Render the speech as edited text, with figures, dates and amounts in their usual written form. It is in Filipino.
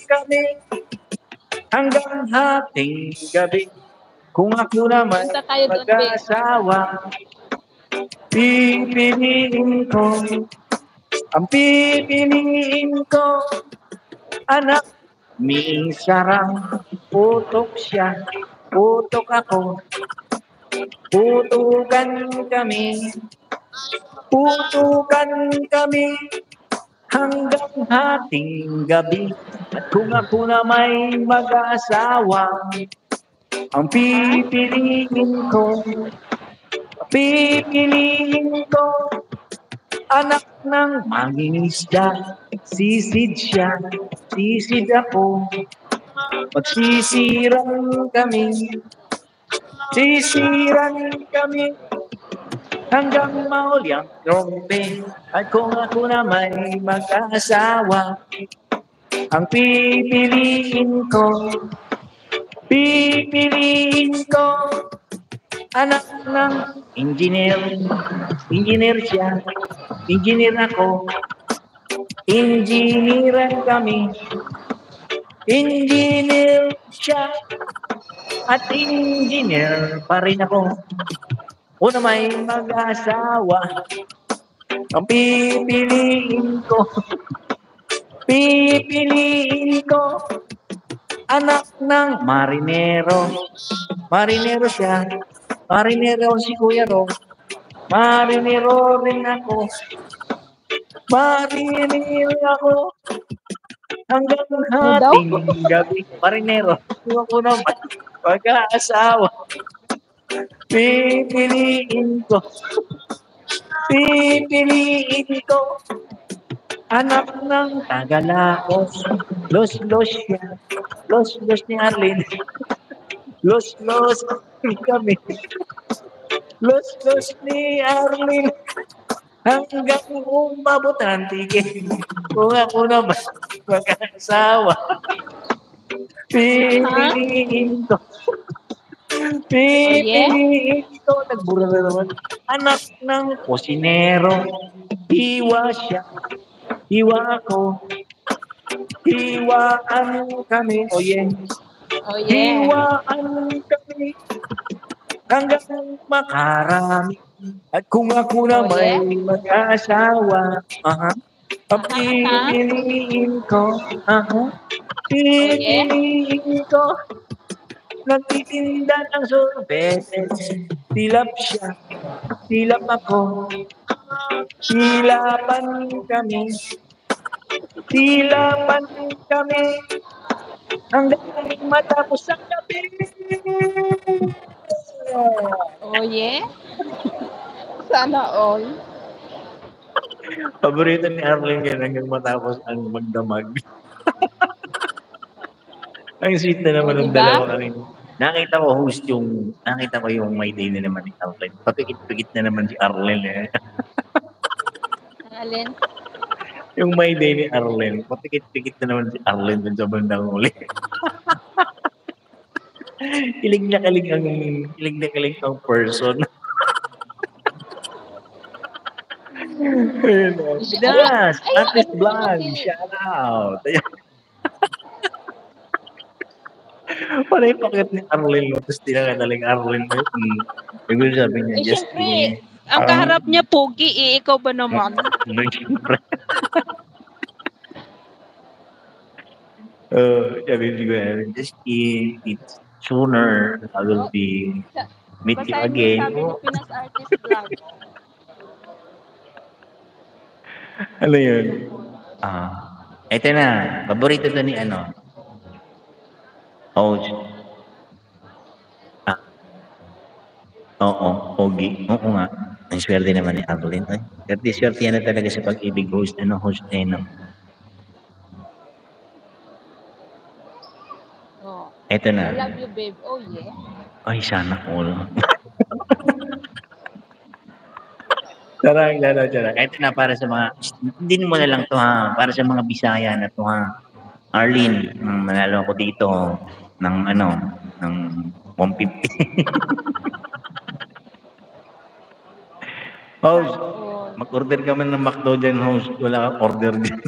kami hanggang hating gabi. Kung ako naman Punta tayo doon, babe. mag-asawa, pipiliin ko, ang pipiliin ko, anak, minsan putok siya, putok ako, putukan kami, putukan kami, hanggang hating gabi. At kung ako na may mag-asawa, ang pipiliin ko, anak ng mangingisda, sisid siya, sisid ako, magsisiran kami, hanggang mahuli ang trompe. At kung ako na may mag-asawa, ang pipiliin ko, anak ng engineer siya, engineer ako, engineeran kami, engineer siya, at engineer pa rin ako. O na may mag-asawa, ang pipiliin ko, anak ng marinero. Marinero siya, marinero si Kuya Ro, marinero rin ako, hanggang hating gabi. Marinero, kung ako naman mag-asawa, pipiliin ko, anak ng Tagalaos, los siya, los ni Arlene, los kami, los ni Arlene, hanggang umabot ang tigil. Kung ako naman mag-asawa, pipiliin ko, nagbura na naman, anak ng kusinero, hiwa siya, hiwa ako, hiwaan kami, hiwaan kami, hanggang makarami. At kung ako na may mag-asawa, ang pipiliin ko, nagtitinda ng sorbetes, silap siya, silap ako, silapan kami, hanggang matapos ang gabi. Sana all. Paborito ni Arlene yan hanggang matapos ang magdamag. Ang sweet na naman ng dalawa kanina. Nakita ko yung may day na naman ni Arlene. Pagkikit-pikit na naman si Arlene. Alin? Yung may day ni Arlene. Pagkikit-pikit na naman si Arlene dun sa bandang uli. Kilig na kilig ang person. Pinas, Artist Vlog, shout out. Panay pakit ni Arlene, tapos tinakadaling Arlene. Siguro sabi niya, just siyempre, ang kaharap niya pogi, ikaw ba naman? Siyempre. Sabi siguro, just eat sooner, I will be meet you again. Sabi ni Pinas Artist Vlog. Ano yun? Ito na, paborito to ni Oo, pogi. Oo nga. Ang swerte naman ni Arlene. Swerte yan na talaga sa pag-ibig host. Host na Ito na. I love you, babe. Oh, yeah. Ay, sana all. Charang. Ito na para sa mga, hindi mo na lang to ha, para sa mga Bisaya na to ha. Arlene, manalo ako dito ng ng 150. Host, mag-order ka man ng McDo dyan, host. Wala kang order dyan.